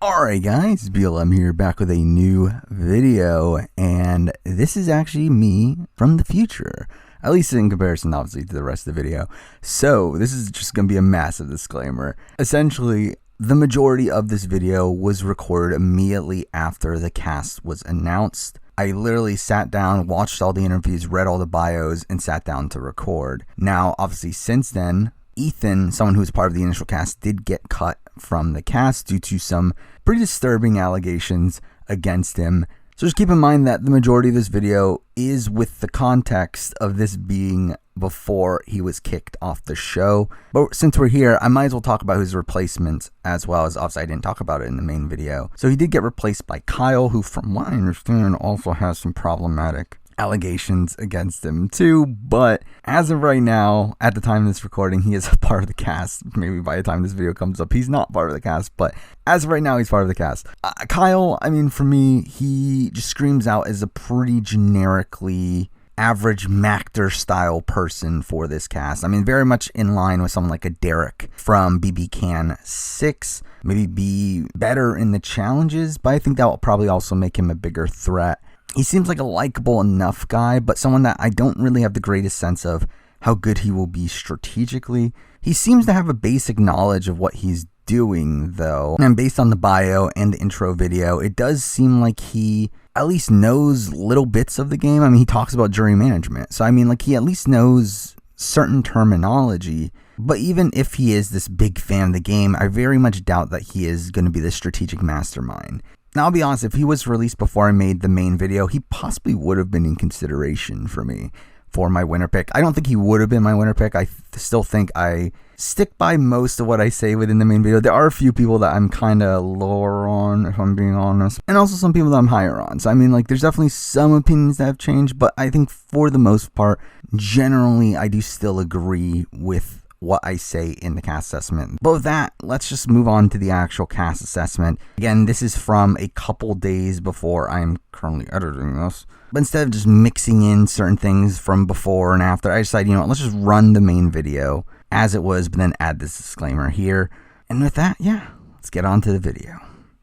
Alright guys, BLM here, back with a new video, and this is actually me from the future, at least in comparison obviously to the rest of the video. So this is just going to be a massive disclaimer. Essentially, the majority of this video was recorded immediately after the cast was announced. I literally sat down, watched all the interviews, read all the bios, and sat down to record. Now, obviously since then, Ethan, someone who was part of the initial cast, did get cut from the cast due to some pretty disturbing allegations against him. So just keep in mind that the majority of this video is with the context of this being before he was kicked off the show. But since we're here, I might as well talk about his replacement as well, as obviously I didn't talk about it in the main video. So he did get replaced by Kyle, who from what I understand also has some problematic allegations against him too, but as of right now, at the time of this recording, he is a part of the cast. Maybe by the time this video comes up, he's not part of the cast, but as of right now, he's part of the cast. Kyle, I mean, for me, he just screams out as a pretty generically average Mactor style person for this cast. I mean, very much in line with someone like a Derek from BB Can 6, maybe be better in the challenges, but I think that will probably also make him a bigger threat. He seems like a likable enough guy, but someone that I don't really have the greatest sense of how good he will be strategically. He seems to have a basic knowledge of what he's doing, though. And based on the bio and the intro video, it does seem like he at least knows little bits of the game. I mean, he talks about jury management. So, I mean, like, he at least knows certain terminology. But even if he is this big fan of the game, I very much doubt that he is going to be the strategic mastermind. Now, I'll be honest, if he was released before I made the main video, he possibly would have been in consideration for me for my winner pick. I don't think he would have been my winner pick. I still think I stick by most of what I say within the main video. There are a few people that I'm kind of lower on, if I'm being honest, and also some people that I'm higher on. So, I mean, like, there's definitely some opinions that have changed, but I think for the most part, generally, I do still agree with what I say in the cast assessment. But with that, let's just move on to the actual cast assessment. Again, this is from a couple days before I'm currently editing this. But instead of just mixing in certain things from before and after, I decided, you know what, let's just run the main video as it was, but then add this disclaimer here. And with that, yeah, let's get on to the video.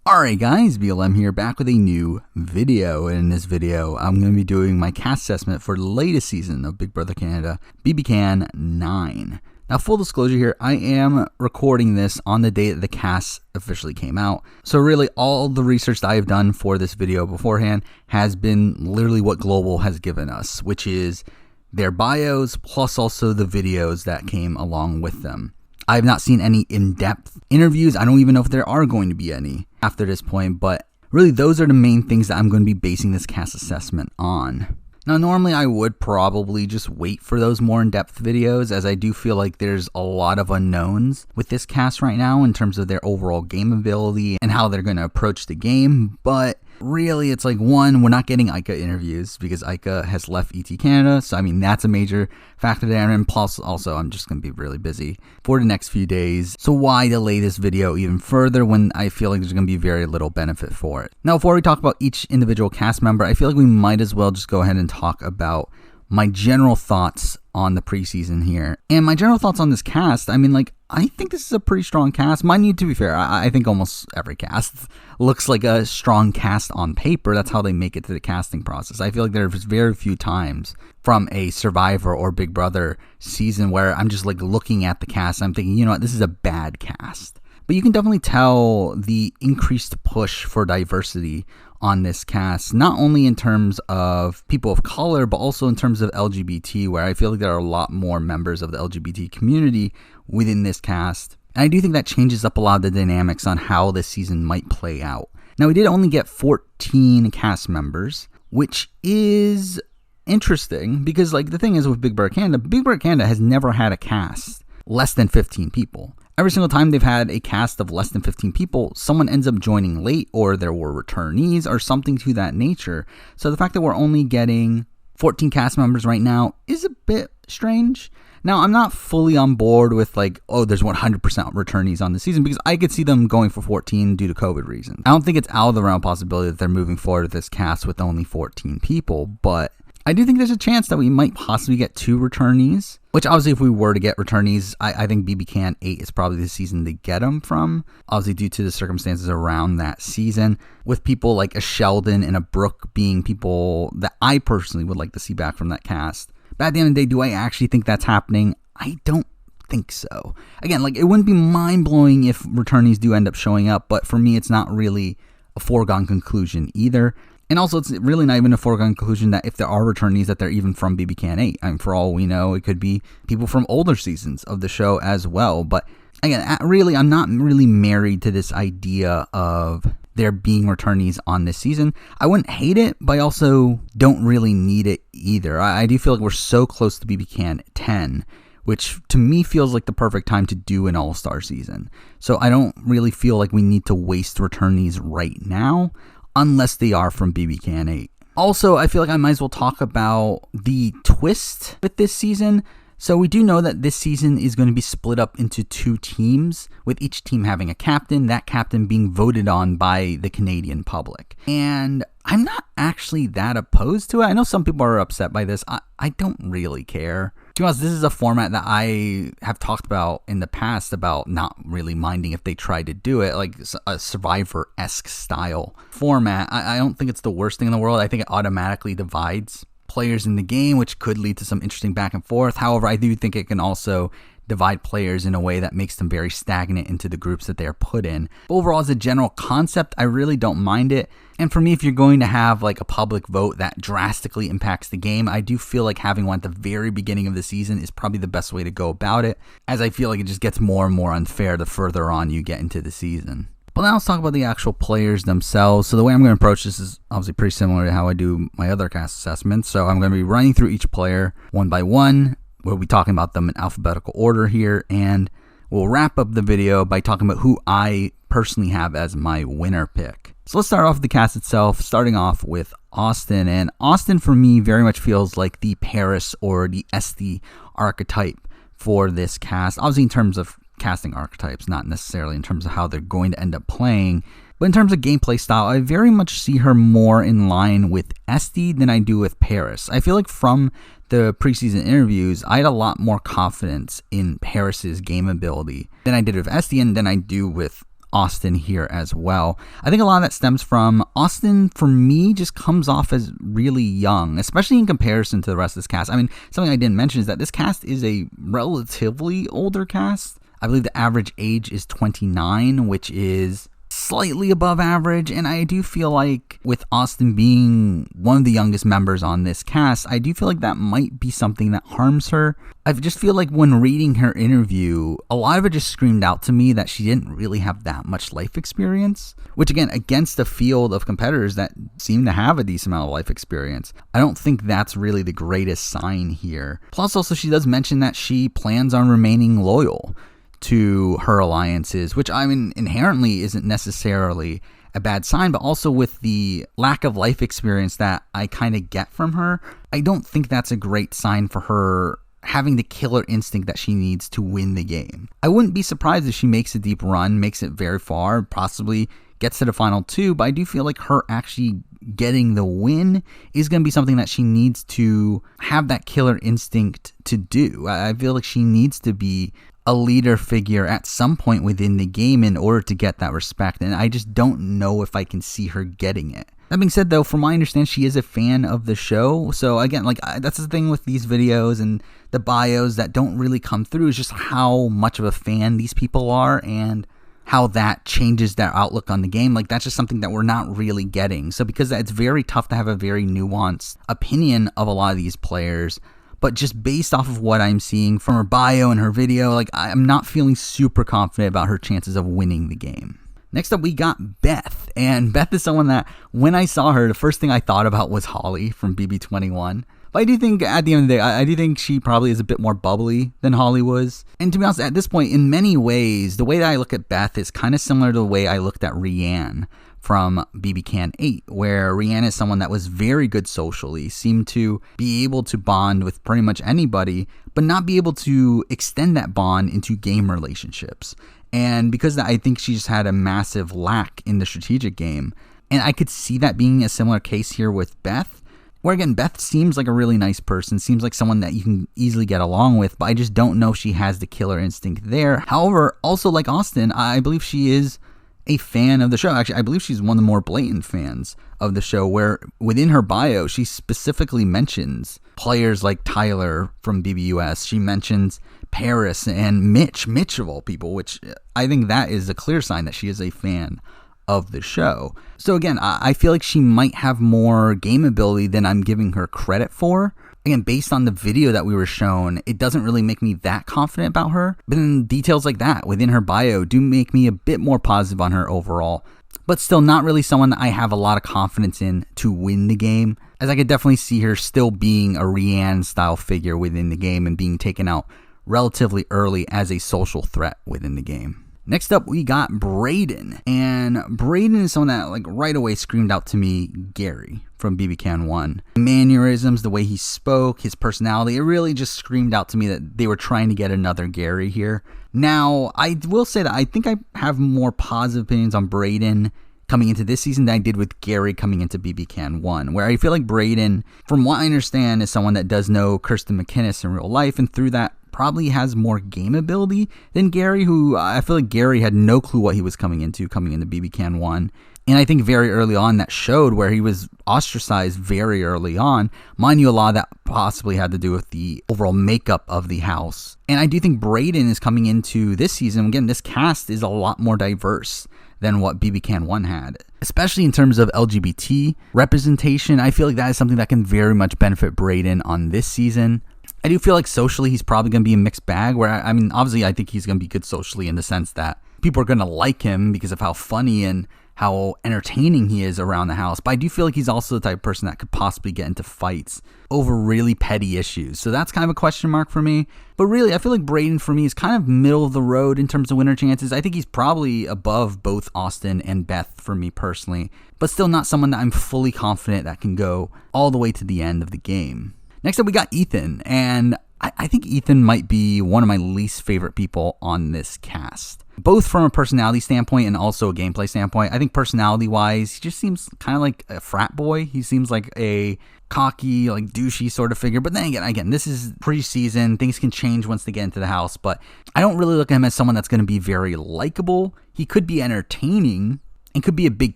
Alright guys, BLM here, back with a new video. And in this video, I'm going to be doing my cast assessment for the latest season of Big Brother Canada, BB Can 9. Now, full disclosure here, I am recording this on the day that the cast officially came out. So really, all the research that I have done for this video beforehand has been literally what Global has given us, which is their bios plus also the videos that came along with them. I have not seen any in-depth interviews. I don't even know if there are going to be any after this point, but really those are the main things that I'm going to be basing this cast assessment on. Now, normally I would probably just wait for those more in-depth videos, as I do feel like there's a lot of unknowns with this cast right now in terms of their overall game ability and how they're going to approach the game. But really, it's like, one, we're not getting Ica interviews because Ica has left ET Canada. So, I mean, that's a major factor there. And plus, also, I'm just going to be really busy for the next few days. So why delay this video even further when I feel like there's going to be very little benefit for it? Now, before we talk about each individual cast member, I feel like we might as well just go ahead and talk about my general thoughts on the preseason here. And my general thoughts on this cast, I mean, like, I think this is a pretty strong cast. Mind you, to be fair, I think almost every cast looks like a strong cast on paper. That's how they make it to the casting process. I feel like there's very few times from a Survivor or Big Brother season where I'm just like looking at the cast and I'm thinking, you know what, this is a bad cast. But you can definitely tell the increased push for diversity on this cast, not only in terms of people of color, but also in terms of LGBT, where I feel like there are a lot more members of the LGBT community within this cast. And I do think that changes up a lot of the dynamics on how this season might play out. Now, we did only get 14 cast members, which is interesting because, like, the thing is with Big Brother Canada has never had a cast less than 15 people. Every single time they've had a cast of less than 15 people, someone ends up joining late, or there were returnees or something to that nature. So the fact that we're only getting 14 cast members right now is a bit strange. Now, I'm not fully on board with like, oh, there's 100% returnees on the season, because I could see them going for 14 due to COVID reasons. I don't think it's out of the realm of possibility that they're moving forward with this cast with only 14 people, but I do think there's a chance that we might possibly get 2 returnees, which obviously if we were to get returnees, I think BB Can 8 is probably the season to get them from, obviously due to the circumstances around that season, with people like a Sheldon and a Brooke being people that I personally would like to see back from that cast. But at the end of the day, do I actually think that's happening? I don't think so. Again, like, it wouldn't be mind-blowing if returnees do end up showing up, but for me, it's not really a foregone conclusion either. And also, it's really not even a foregone conclusion that if there are returnees, that they're even from BB Can 8. I mean, for all we know, it could be people from older seasons of the show as well. But again, really, I'm not really married to this idea of there being returnees on this season. I wouldn't hate it, but I also don't really need it either. I do feel like we're so close to BB Can 10, which to me feels like the perfect time to do an all-star season. So I don't really feel like we need to waste returnees right now, unless they are from BB Can 8. Also, I feel like I might as well talk about the twist with this season. So we do know that this season is going to be split up into 2 teams, with each team having a captain, that captain being voted on by the Canadian public. And I'm not actually that opposed to it. I know some people are upset by this. I don't really care. To be honest, this is a format that I have talked about in the past about not really minding if they try to do it, like a Survivor-esque style format. I don't think it's the worst thing in the world. I think it automatically divides players in the game, which could lead to some interesting back and forth. However, I do think it can also divide players in a way that makes them very stagnant into the groups that they are put in. But overall, as a general concept, I really don't mind it. And for me, if you're going to have like a public vote that drastically impacts the game, I do feel like having one at the very beginning of the season is probably the best way to go about it, as I feel like it just gets more and more unfair the further on you get into the season. But now let's talk about the actual players themselves. So the way I'm going to approach this is obviously pretty similar to how I do my other cast assessments. So I'm going to be running through each player one by one. We'll be talking about them in alphabetical order here, and we'll wrap up the video by talking about who I personally have as my winner pick. So let's start off with the cast itself, starting off with Austin. And Austin, for me, very much feels like the Paris or the Esty archetype for this cast. Obviously, in terms of casting archetypes, not necessarily in terms of how they're going to end up playing. But in terms of gameplay style, I very much see her more in line with Esty than I do with Paris. I feel like from the preseason interviews, I had a lot more confidence in Paris's game ability than I did with Esty and than I do with Austin here as well. I think a lot of that stems from Austin, for me, just comes off as really young, especially in comparison to the rest of this cast. I mean, something I didn't mention is that this cast is a relatively older cast. I believe the average age is 29, which is slightly above average, and I do feel like with Austin being one of the youngest members on this cast, I do feel like that might be something that harms her. I just feel like when reading her interview, a lot of it just screamed out to me that she didn't really have that much life experience, which again, against a field of competitors that seem to have a decent amount of life experience, I don't think that's really the greatest sign here. Plus also, she does mention that she plans on remaining loyal to her alliances, which I mean inherently isn't necessarily a bad sign, but also with the lack of life experience that I kind of get from her, I don't think that's a great sign for her having the killer instinct that she needs to win the game. I wouldn't be surprised if she makes a deep run, makes it very far, possibly gets to the final 2, but I do feel like her actually getting the win is going to be something that she needs to have that killer instinct to do. I feel like she needs to be a leader figure at some point within the game in order to get that respect, and I just don't know if I can see her getting it. That being said, though, from my understanding, she is a fan of the show, so again, like that's the thing with these videos and the bios that don't really come through, is just how much of a fan these people are and how that changes their outlook on the game. Like, that's just something that we're not really getting. So because it's very tough to have a very nuanced opinion of a lot of these players, but just based off of what I'm seeing from her bio and her video, like, I'm not feeling super confident about her chances of winning the game. Next up, we got Beth. And Beth is someone that, when I saw her, the first thing I thought about was Holly from BB21. But I do think, at the end of the day, I do think she probably is a bit more bubbly than Holly was. And to be honest, at this point, in many ways, the way that I look at Beth is kind of similar to the way I looked at Rianne from BB Can 8, where Rianne is someone that was very good socially, seemed to be able to bond with pretty much anybody, but not be able to extend that bond into game relationships. And because I think she just had a massive lack in the strategic game, and I could see that being a similar case here with Beth. Where again, Beth seems like a really nice person, seems like someone that you can easily get along with, but I just don't know if she has the killer instinct there. However, also like Austin, I believe she is a fan of the show. Actually, I believe she's one of the more blatant fans of the show, where within her bio, she specifically mentions players like Tyler from BBUS. She mentions Paris and Mitch of all people, which I think that is a clear sign that she is a fan of the show. So again, I feel like she might have more game ability than I'm giving her credit for. Again, based on the video that we were shown, it doesn't really make me that confident about her. But then details like that within her bio do make me a bit more positive on her overall. But still not really someone that I have a lot of confidence in to win the game, as I could definitely see her still being a Rianne style figure within the game and being taken out relatively early as a social threat within the game. Next up, we got Brayden, and Brayden is someone that like right away screamed out to me Gary from BB Can 1. Mannerisms, the way he spoke, his personality, it really just screamed out to me that they were trying to get another Gary here. Now, I will say that I think I have more positive opinions on Brayden coming into this season than I did with Gary coming into BB Can 1, where I feel like Brayden, from what I understand, is someone that does know Kirsten McInnes in real life, and through that probably has more game ability than Gary, who I feel like Gary had no clue what he was coming into BB Can 1. And I think very early on that showed where he was ostracized very early on. Mind you, a lot of that possibly had to do with the overall makeup of the house. And I do think Brayden is coming into this season. Again, this cast is a lot more diverse than what BB Can 1 had, especially in terms of LGBT representation. I feel like that is something that can very much benefit Brayden on this season. I do feel like socially he's probably going to be a mixed bag, where, I mean, obviously I think he's going to be good socially in the sense that people are going to like him because of how funny and how entertaining he is around the house. But I do feel like he's also the type of person that could possibly get into fights over really petty issues. So that's kind of a question mark for me. But really, I feel like Brayden for me is kind of middle of the road in terms of winner chances. I think he's probably above both Austin and Beth for me personally, but still not someone that I'm fully confident that can go all the way to the end of the game. Next up, we got Ethan, and I think Ethan might be one of my least favorite people on this cast, both from a personality standpoint and also a gameplay standpoint. I think personality-wise, he just seems kind of like a frat boy. He seems like a cocky, like douchey sort of figure. But then again, this is preseason. Things can change once they get into the house, but I don't really look at him as someone that's going to be very likable. He could be entertaining and could be a big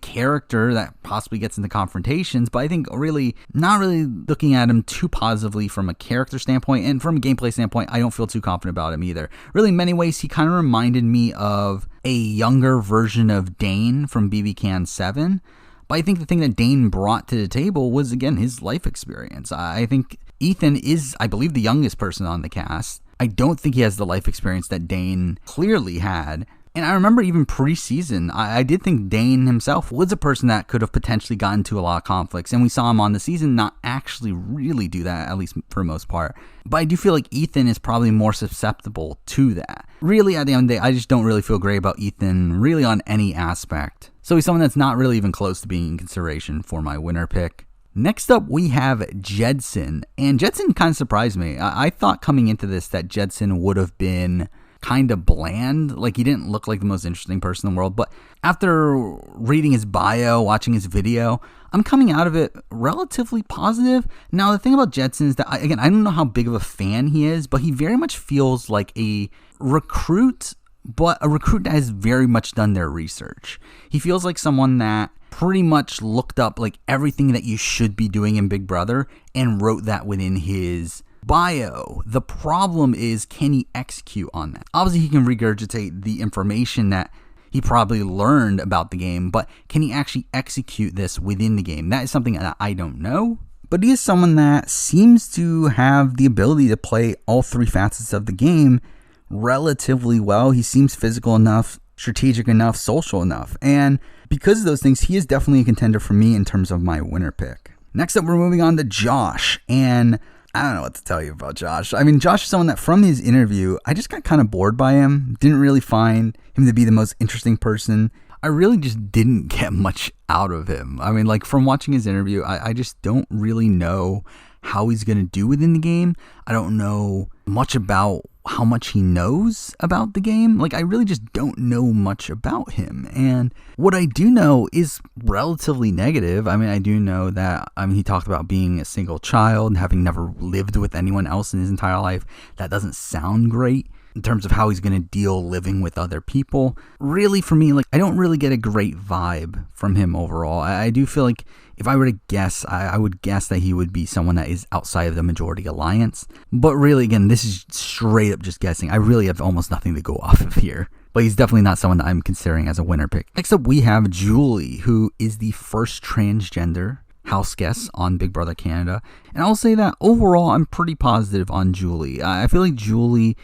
character that possibly gets into confrontations, but I think really not really looking at him too positively from a character standpoint, and from a gameplay standpoint, I don't feel too confident about him either. Really, in many ways, he kind of reminded me of a younger version of Dane from BB Can 7, but I think the thing that Dane brought to the table was, again, his life experience. I think Ethan is, I believe, the youngest person on the cast. I don't think he has the life experience that Dane clearly had. And I remember even preseason, I did think Dane himself was a person that could have potentially gotten into a lot of conflicts. And we saw him on the season not actually really do that, at least for the most part. But I do feel like Ethan is probably more susceptible to that. Really, at the end of the day, I just don't really feel great about Ethan really on any aspect. So he's someone that's not really even close to being in consideration for my winner pick. Next up, we have Jedson. And Jedson kind of surprised me. I thought coming into this that Jedson would have been kind of bland, like he didn't look like the most interesting person in the world, but after reading his bio, watching his video, I'm coming out of it relatively positive. Now, the thing about Jedson is that, I don't know how big of a fan he is, but he very much feels like a recruit, but a recruit that has very much done their research. He feels like someone that pretty much looked up like everything that you should be doing in Big Brother and wrote that within his bio. The problem is, can he execute on that? Obviously, he can regurgitate the information that he probably learned about the game, but can he actually execute this within the game? That is something that I don't know. But he is someone that seems to have the ability to play all three facets of the game relatively well. He seems physical enough, strategic enough, social enough. And because of those things, he is definitely a contender for me in terms of my winner pick. Next up, we're moving on to Josh. And I don't know what to tell you about Josh. I mean, Josh is someone that from his interview, I just got kind of bored by him. Didn't really find him to be the most interesting person. I really just didn't get much out of him. I mean, like from watching his interview, I just don't really know how he's going to do within the game. I don't know much about how much he knows about the game. Like, I really just don't know much about him. And what I do know is relatively negative. I mean, I do know that, he talked about being a single child and having never lived with anyone else in his entire life. That doesn't sound great in terms of how he's going to deal living with other people. Really, for me, like, I don't really get a great vibe from him overall. I do feel like if I were to guess, I would guess that he would be someone that is outside of the majority alliance. But really, again, this is straight up just guessing. I really have almost nothing to go off of here. But he's definitely not someone that I'm considering as a winner pick. Next up, we have Julie, who is the first transgender house guest on Big Brother Canada. And I'll say that overall, I'm pretty positive on Julie. I feel like Julie,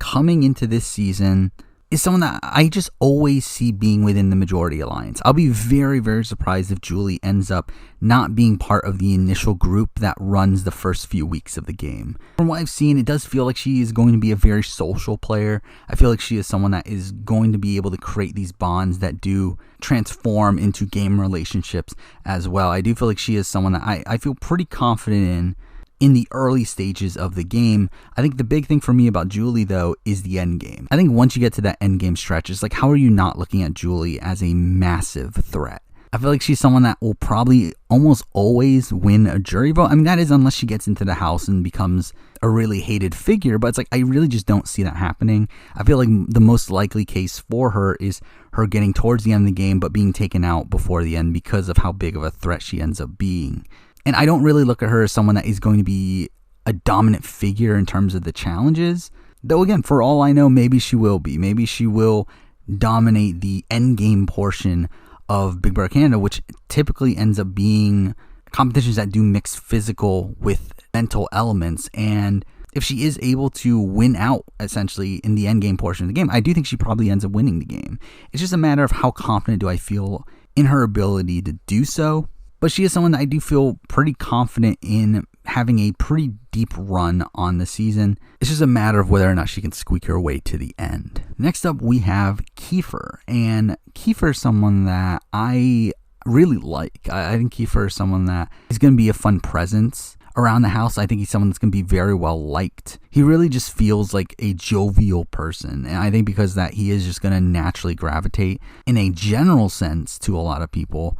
coming into this season, is someone that I just always see being within the majority alliance. I'll be very, very surprised if Julie ends up not being part of the initial group that runs the first few weeks of the game. From what I've seen, it does feel like she is going to be a very social player. I feel like she is someone that is going to be able to create these bonds that do transform into game relationships as well. I do feel like she is someone that I feel pretty confident in the early stages of the game. I think the big thing for me about Julie, though, is the end game. I think once you get to that end game stretch, it's like, how are you not looking at Julie as a massive threat? I feel like she's someone that will probably almost always win a jury vote. I mean, that is unless she gets into the house and becomes a really hated figure, but it's like, I really just don't see that happening. I feel like the most likely case for her is her getting towards the end of the game, but being taken out before the end because of how big of a threat she ends up being. And I don't really look at her as someone that is going to be a dominant figure in terms of the challenges. Though, again, for all I know, maybe she will be. Maybe she will dominate the end game portion of Big Brother Canada, which typically ends up being competitions that do mix physical with mental elements. And if she is able to win out, essentially, in the end game portion of the game, I do think she probably ends up winning the game. It's just a matter of how confident do I feel in her ability to do so. But she is someone that I do feel pretty confident in having a pretty deep run on the season. It's just a matter of whether or not she can squeak her way to the end. Next up, we have Kiefer. And Kiefer is someone that I really like. I think Kiefer is someone that is going to be a fun presence around the house. I think he's someone that's going to be very well liked. He really just feels like a jovial person. And I think because that he is just going to naturally gravitate in a general sense to a lot of people.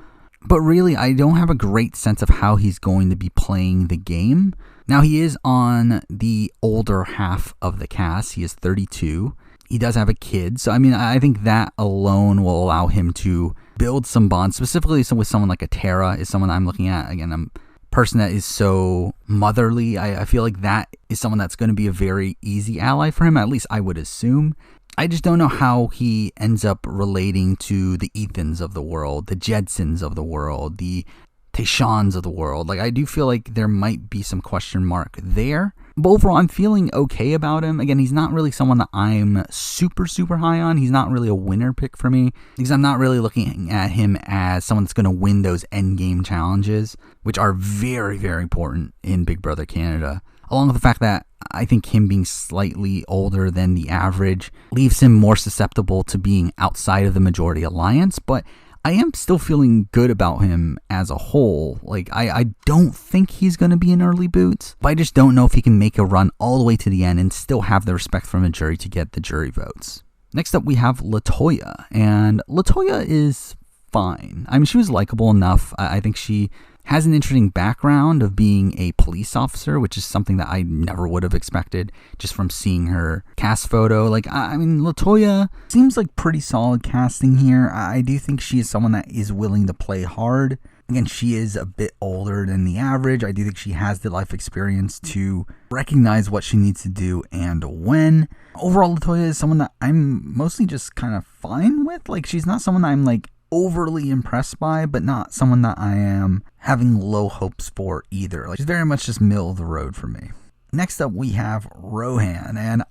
But really, I don't have a great sense of how he's going to be playing the game. Now, he is on the older half of the cast. He is 32. He does have a kid. So, I mean, I think that alone will allow him to build some bonds, specifically with someone like a Tara is someone I'm looking at. Again, I'm a person that is so motherly. I feel like that is someone that's going to be a very easy ally for him, at least I would assume. I just don't know how he ends up relating to the Ethans of the world, the Jedsons of the world, the Tashawns of the world. Like, I do feel like there might be some question mark there. But overall, I'm feeling okay about him. Again, he's not really someone that I'm super, super high on. He's not really a winner pick for me because I'm not really looking at him as someone that's going to win those end game challenges, which are very, very important in Big Brother Canada. Along with the fact that I think him being slightly older than the average leaves him more susceptible to being outside of the majority alliance. But I am still feeling good about him as a whole. Like, I don't think he's going to be in early boots, but I just don't know if he can make a run all the way to the end and still have the respect from a jury to get the jury votes. Next up, we have Latoya, and Latoya is fine. I mean, she was likable enough. I think she has an interesting background of being a police officer, which is something that I never would have expected just from seeing her cast photo. Like, I mean, Latoya seems like pretty solid casting here. I do think she is someone that is willing to play hard. Again, she is a bit older than the average. I do think she has the life experience to recognize what she needs to do and when. Overall, Latoya is someone that I'm mostly just kind of fine with. Like, she's not someone that I'm like overly impressed by, but not someone that I am having low hopes for either. Like, she's very much just middle of the road for me. Next up, we have Rohan, and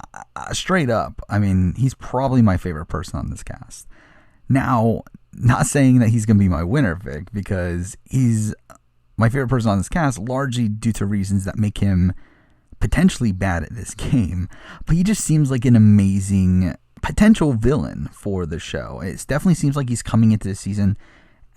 straight up, I mean, he's probably my favorite person on this cast. Now, not saying that he's going to be my winner pick, because he's my favorite person on this cast largely due to reasons that make him potentially bad at this game, but he just seems like an amazing potential villain for the show. It definitely seems like he's coming into the season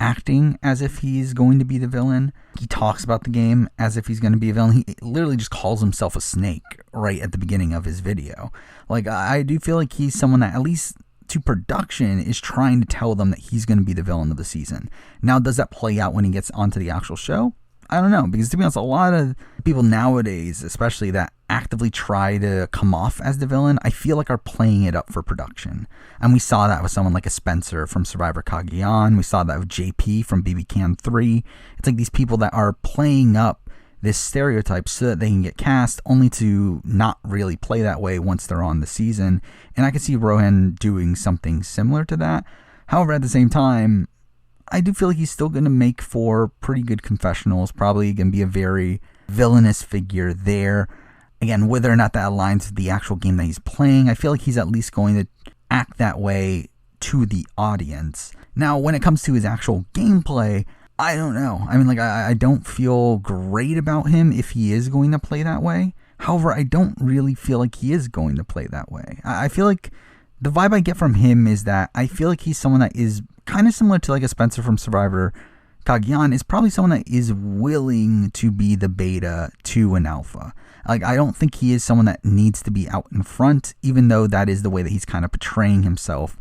acting as if he's going to be the villain. He talks about the game as if he's going to be a villain. He literally just calls himself a snake right at the beginning of his video. Like, I do feel like he's someone that, at least to production, is trying to tell them that he's going to be the villain of the season. Now, does that play out when he gets onto the actual show? I don't know, because to be honest, a lot of people nowadays, especially that actively try to come off as the villain, I feel like are playing it up for production. And we saw that with someone like a Spencer from Survivor Cagayan. We saw that with JP from BB Can 3. It's like these people that are playing up this stereotype so that they can get cast, only to not really play that way once they're on the season. And I could see Rohan doing something similar to that. However, at the same time, I do feel like he's still going to make for pretty good confessionals, probably going to be a very villainous figure there. Again, whether or not that aligns with the actual game that he's playing, I feel like he's at least going to act that way to the audience. Now, when it comes to his actual gameplay, I don't know. I mean, like, I don't feel great about him if he is going to play that way. However, I don't really feel like he is going to play that way. I feel like the vibe I get from him is that I feel like he's someone that is kind of similar to like a Spencer from Survivor Cagayan, is probably someone that is willing to be the beta to an alpha. Like, I don't think he is someone that needs to be out in front, even though that is the way that he's kind of portraying himself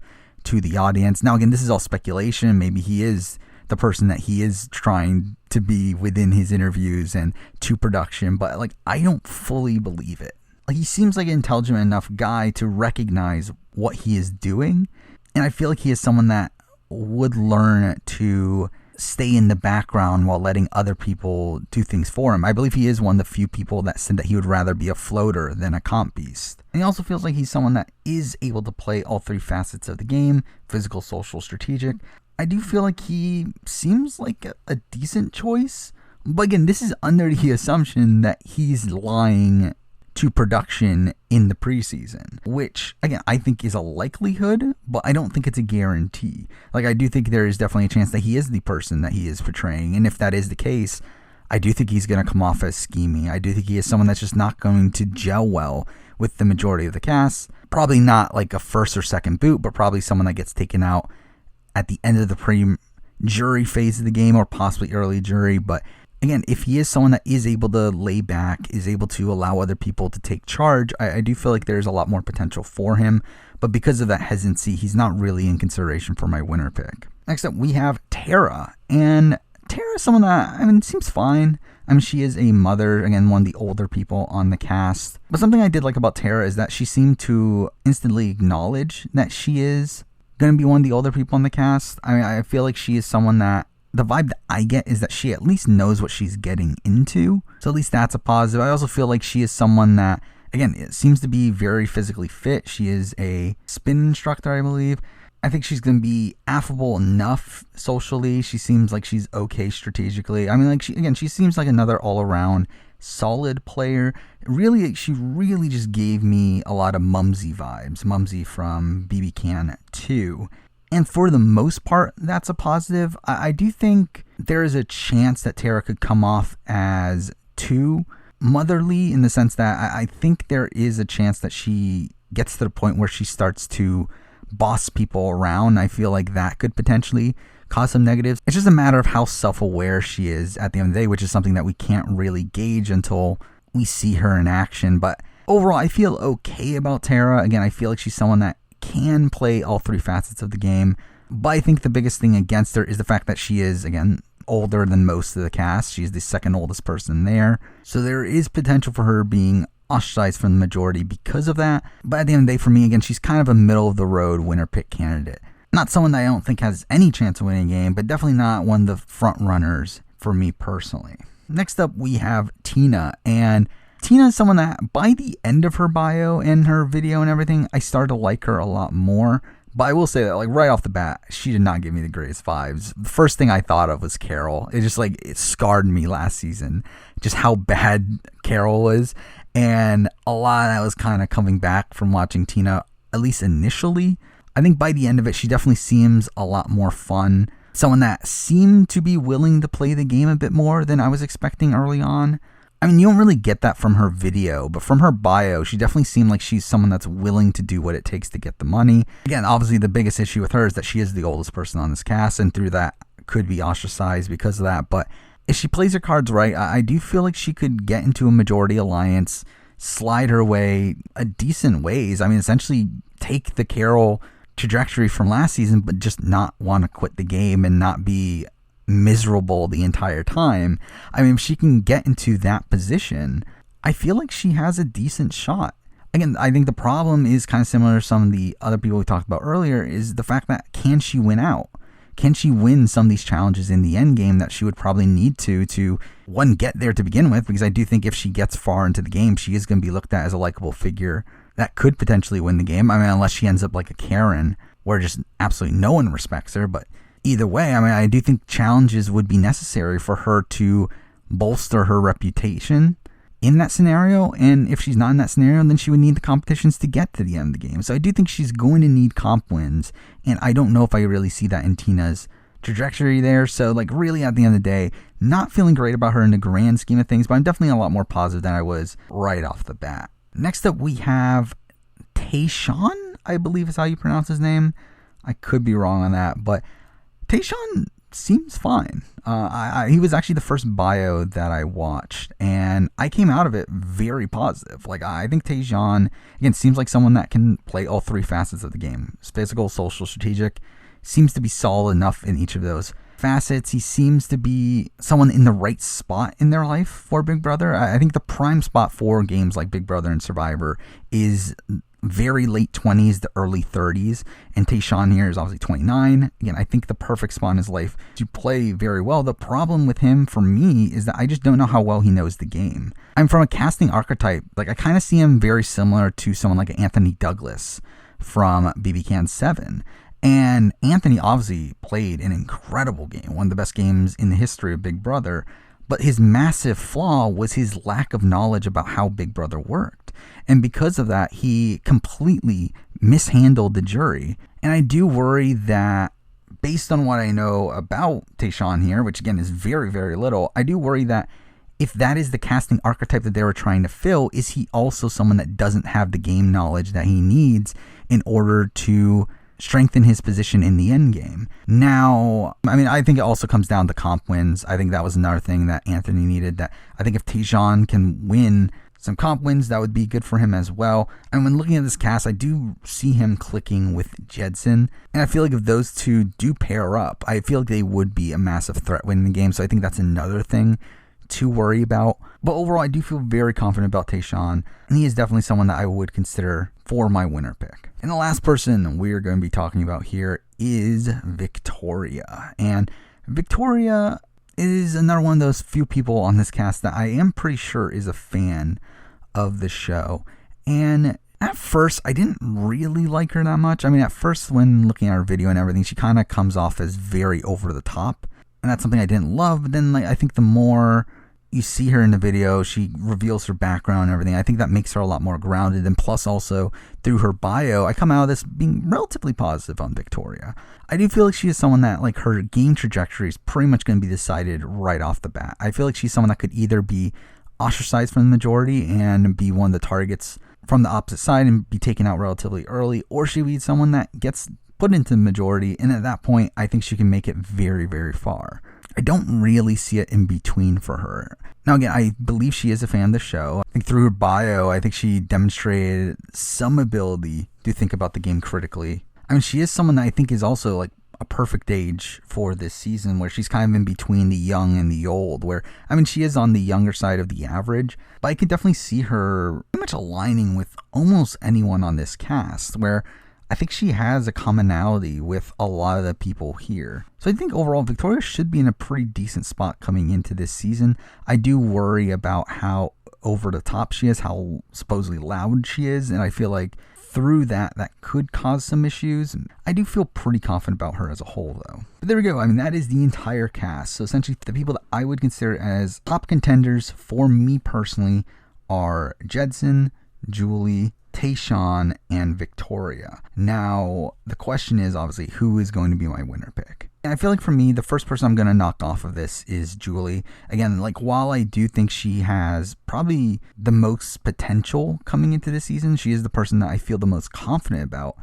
to the audience. Now, again, this is all speculation. Maybe he is the person that he is trying to be within his interviews and to production, but like, I don't fully believe it. Like, he seems like an intelligent enough guy to recognize what he is doing, and I feel like he is someone that would learn to stay in the background while letting other people do things for him. I believe he is one of the few people that said that he would rather be a floater than a comp beast. And he also feels like he's someone that is able to play all three facets of the game: physical, social, strategic. I do feel like he seems like a decent choice. But again, this is under the assumption that he's lying to production in the preseason, which, again, I think is a likelihood, but I don't think it's a guarantee. Like, I do think there is definitely a chance that he is the person that he is portraying, and if that is the case, I do think he's going to come off as scheming. I do think he is someone that's just not going to gel well with the majority of the cast. Probably not like a first or second boot, but probably someone that gets taken out at the end of the pre-jury phase of the game, or possibly early jury. But again, if he is someone that is able to lay back, is able to allow other people to take charge, I do feel like there's a lot more potential for him. But because of that hesitancy, he's not really in consideration for my winner pick. Next up, we have Tara. And Tara is someone that, I mean, seems fine. I mean, she is a mother, again, one of the older people on the cast. But something I did like about Tara is that she seemed to instantly acknowledge that she is going to be one of the older people on the cast. I mean, I feel like she is someone that, the vibe that I get is that she at least knows what she's getting into. So at least that's a positive. I also feel like she is someone that, again, it seems to be very physically fit. She is a spin instructor, I believe. I think she's going to be affable enough socially. She seems like she's okay strategically. I mean, like, she seems like another all-around solid player. Really, she really just gave me a lot of Mumsy vibes. Mumsy from BB Can 2. And for the most part, that's a positive. I do think there is a chance that Tara could come off as too motherly, in the sense that I think there is a chance that she gets to the point where she starts to boss people around. I feel like that could potentially cause some negatives. It's just a matter of how self-aware she is at the end of the day, which is something that we can't really gauge until we see her in action. But overall, I feel okay about Tara. Again, I feel like she's someone that can play all three facets of the game. But I think the biggest thing against her is the fact that she is, again, older than most of the cast. She's the second oldest person there. So there is potential for her being ostracized from the majority because of that. But at the end of the day, for me, again, she's kind of a middle-of-the-road winner pick candidate. Not someone that I don't think has any chance of winning a game, but definitely not one of the front runners for me personally. Next up, we have Tina. And Tina is someone that, by the end of her bio and her video and everything, I started to like her a lot more. But I will say that, like, right off the bat, she did not give me the greatest vibes. The first thing I thought of was Carol. It just, like, it scarred me last season, just how bad Carol was. And a lot of that was kind of coming back from watching Tina, at least initially. I think by the end of it, she definitely seems a lot more fun. Someone that seemed to be willing to play the game a bit more than I was expecting early on. I mean, you don't really get that from her video, but from her bio, she definitely seemed like she's someone that's willing to do what it takes to get the money. Again, obviously the biggest issue with her is that she is the oldest person on this cast, and through that could be ostracized because of that. But if she plays her cards right, I do feel like she could get into a majority alliance, slide her way a decent ways. I mean, essentially take the Carol trajectory from last season, but just not want to quit the game and not be miserable the entire time. I mean, if she can get into that position, I feel like she has a decent shot. Again, I think the problem is kind of similar to some of the other people we talked about earlier, is the fact that can she win out? Can she win some of these challenges in the end game that she would probably need to one, get there to begin with? Because I do think if she gets far into the game, she is going to be looked at as a likable figure that could potentially win the game. I mean, unless she ends up like a Karen, where just absolutely no one respects her. But either way, I mean, I do think challenges would be necessary for her to bolster her reputation in that scenario. And if she's not in that scenario, then she would need the competitions to get to the end of the game. So I do think she's going to need comp wins, and I don't know if I really see that in Tina's trajectory there. So like really at the end of the day, not feeling great about her in the grand scheme of things, but I'm definitely a lot more positive than I was right off the bat. Next up we have Tashawn, I believe is how you pronounce his name. I could be wrong on that, but Tashawn seems fine. He was actually the first bio that I watched, and I came out of it very positive. Like, I think Tashawn, again, seems like someone that can play all three facets of the game. Physical, social, strategic. Seems to be solid enough in each of those facets. He seems to be someone in the right spot in their life for Big Brother. I think the prime spot for games like Big Brother and Survivor is very late 20s to early 30s, and Tashawn here is obviously 29. Again, I think the perfect spot in his life to play very well. The problem with him for me is that I just don't know how well he knows the game. I'm from a casting archetype, like I kind of see him very similar to someone like Anthony Douglas from BB Can 7. And Anthony obviously played an incredible game, one of the best games in the history of Big Brother, but his massive flaw was his lack of knowledge about how Big Brother worked. And because of that, he completely mishandled the jury. And I do worry that, based on what I know about Tashawn here, which again is very, very little, I do worry that if that is the casting archetype that they were trying to fill, is he also someone that doesn't have the game knowledge that he needs in order to strengthen his position in the end game? Now, I mean, I think it also comes down to comp wins. I think that was another thing that Anthony needed. That I think if Tashawn can win some comp wins, that would be good for him as well. And when looking at this cast, I do see him clicking with Jedson. And I feel like if those two do pair up, I feel like they would be a massive threat winning the game. So I think that's another thing to worry about. But overall, I do feel very confident about Tashawn, and he is definitely someone that I would consider for my winner pick. And the last person we're going to be talking about here is Victoria. And Victoria is another one of those few people on this cast that I am pretty sure is a fan of the show. And at first, I didn't really like her that much. I mean, at first, when looking at her video and everything, she kind of comes off as very over the top. And that's something I didn't love. But then, like, I think the more you see her in the video, she reveals her background and everything. I think that makes her a lot more grounded. And plus, also, through her bio, I come out of this being relatively positive on Victoria. I do feel like she is someone that, like, her game trajectory is pretty much going to be decided right off the bat. I feel like she's someone that could either be ostracized from the majority and be one of the targets from the opposite side and be taken out relatively early, or she would be someone that gets put into the majority, and at that point, I think she can make it very, very far. I don't really see it in between for her. Now, again, I believe she is a fan of the show. I think through her bio, I think she demonstrated some ability to think about the game critically. I mean, she is someone that I think is also like a perfect age for this season, where she's kind of in between the young and the old, where, I mean, she is on the younger side of the average, but I could definitely see her pretty much aligning with almost anyone on this cast, where I think she has a commonality with a lot of the people here. So I think overall, Victoria should be in a pretty decent spot coming into this season. I do worry about how over the top she is, how supposedly loud she is, and I feel like through that could cause some issues. I do feel pretty confident about her as a whole, though. But there we go. I mean, that is the entire cast. So essentially, the people that I would consider as top contenders for me personally are Jedson, Julie, Tashawn, and Victoria. Now, the question is obviously who is going to be my winner pick. And I feel like for me, the first person I'm going to knock off of this is Julie. Again, like, while I do think she has probably the most potential coming into this season, she is the person that I feel the most confident about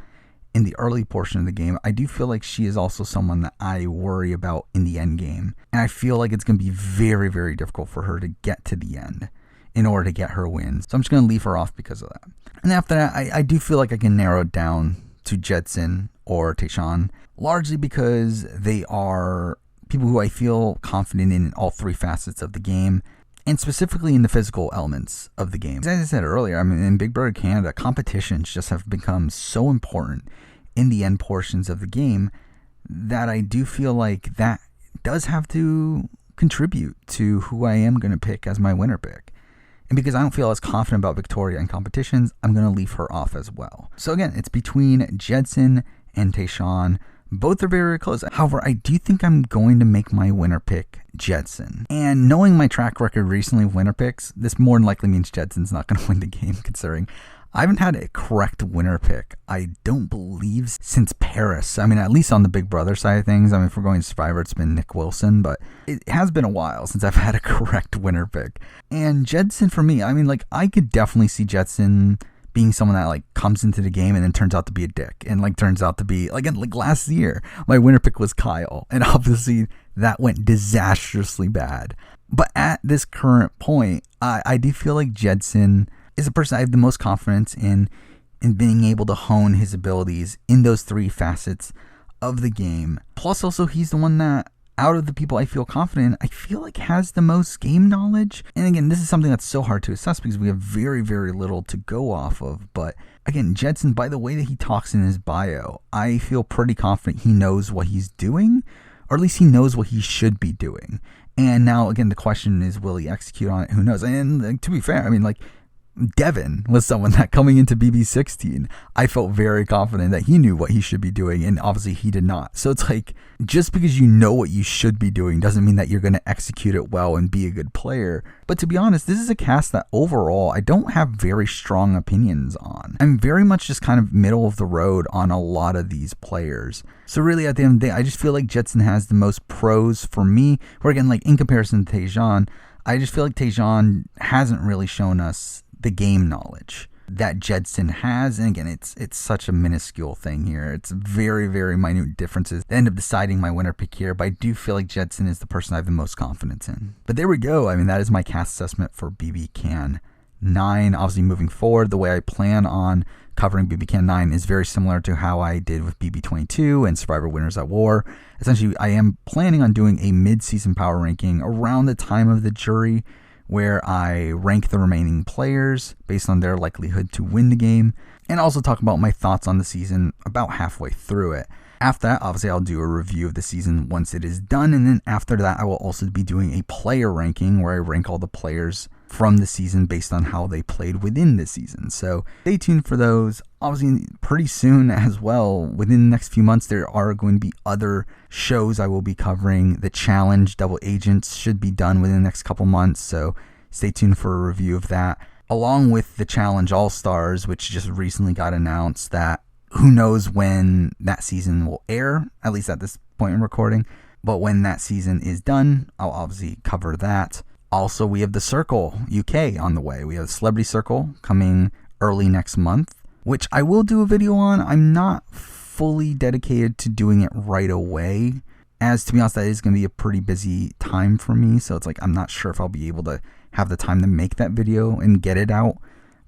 in the early portion of the game, I do feel like she is also someone that I worry about in the end game. And I feel like it's going to be very, very difficult for her to get to the end in order to get her wins. So I'm just going to leave her off because of that. And after that, I do feel like I can narrow it down to Jedson or Tashawn, largely because they are people who I feel confident in all three facets of the game, and specifically in the physical elements of the game. As I said earlier, I mean, in Big Brother Canada, competitions just have become so important in the end portions of the game that I do feel like that does have to contribute to who I am going to pick as my winner pick. And because I don't feel as confident about Victoria in competitions, I'm going to leave her off as well. So again, it's between Jedson and Tashawn. Both are very, very close. However, I do think I'm going to make my winner pick Jedson. And knowing my track record recently of winner picks, this more than likely means Jedson's not going to win the game, considering I haven't had a correct winner pick, I don't believe, since Paris. I mean, at least on the Big Brother side of things. I mean, if we're going to Survivor, it's been Nick Wilson, but it has been a while since I've had a correct winner pick. And Jedson, for me, I mean, like, I could definitely see Jedson being someone that, like, comes into the game and then turns out to be a dick. And, like, turns out to be, like last year, my winner pick was Kyle. And obviously, that went disastrously bad. But at this current point, I do feel like Jedson is the person I have the most confidence in being able to hone his abilities in those three facets of the game. Plus, also, he's the one that, out of the people I feel confident in, I feel like has the most game knowledge. And again, this is something that's so hard to assess because we have very, very little to go off of. But again, Jedson, by the way that he talks in his bio, I feel pretty confident he knows what he's doing, or at least he knows what he should be doing. And now, again, the question is, will he execute on it? Who knows? And like, to be fair, I mean, like, Devin was someone that coming into BB16, I felt very confident that he knew what he should be doing, and obviously he did not. So it's like, just because you know what you should be doing doesn't mean that you're going to execute it well and be a good player. But to be honest, this is a cast that overall I don't have very strong opinions on. I'm very much just kind of middle of the road on a lot of these players. So really, at the end of the day, I just feel like Jedson has the most pros for me, where again, like in comparison to Tashawn, I just feel like Tashawn hasn't really shown us the game knowledge that Jedson has. And again, it's such a minuscule thing here. It's very, very minute differences that end up deciding my winner pick here, but I do feel like Jedson is the person I have the most confidence in. But there we go. I mean, that is my cast assessment for BB Can 9. Obviously, moving forward, the way I plan on covering BB Can 9 is very similar to how I did with BB 22 and Survivor Winners at War. Essentially, I am planning on doing a mid-season power ranking around the time of the jury, where I rank the remaining players based on their likelihood to win the game, and also talk about my thoughts on the season about halfway through it. After that, obviously, I'll do a review of the season once it is done, and then after that, I will also be doing a player ranking where I rank all the players from the season based on how they played within the season. So stay tuned for those. Obviously, pretty soon as well, within the next few months, there are going to be other shows I will be covering. The Challenge Double Agents should be done within the next couple months, so stay tuned for a review of that, along with the Challenge All-Stars, which just recently got announced that who knows when that season will air, at least at this point in recording. But when that season is done, I'll obviously cover that. Also, we have the Circle UK on the way. We have the Celebrity Circle coming early next month, which I will do a video on. I'm not fully dedicated to doing it right away, as to be honest, that is going to be a pretty busy time for me. So it's like, I'm not sure if I'll be able to have the time to make that video and get it out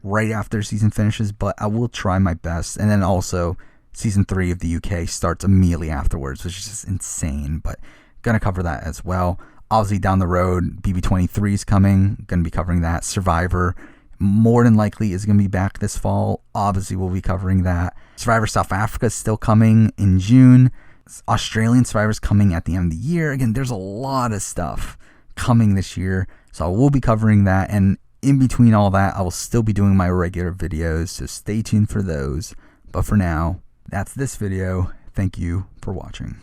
right after season finishes, but I will try my best. And then also, season 3 of the UK starts immediately afterwards, which is just insane, but gonna cover that as well. Obviously, down the road, BB23 is coming, gonna be covering that. Survivor, more than likely, is gonna be back this fall. Obviously, we'll be covering that. Survivor South Africa is still coming in June. Australian Survivor's coming at the end of the year. Again, there's a lot of stuff coming this year, so I will be covering that, and in between all that, I will still be doing my regular videos, so stay tuned for those. But for now, that's this video. Thank you for watching.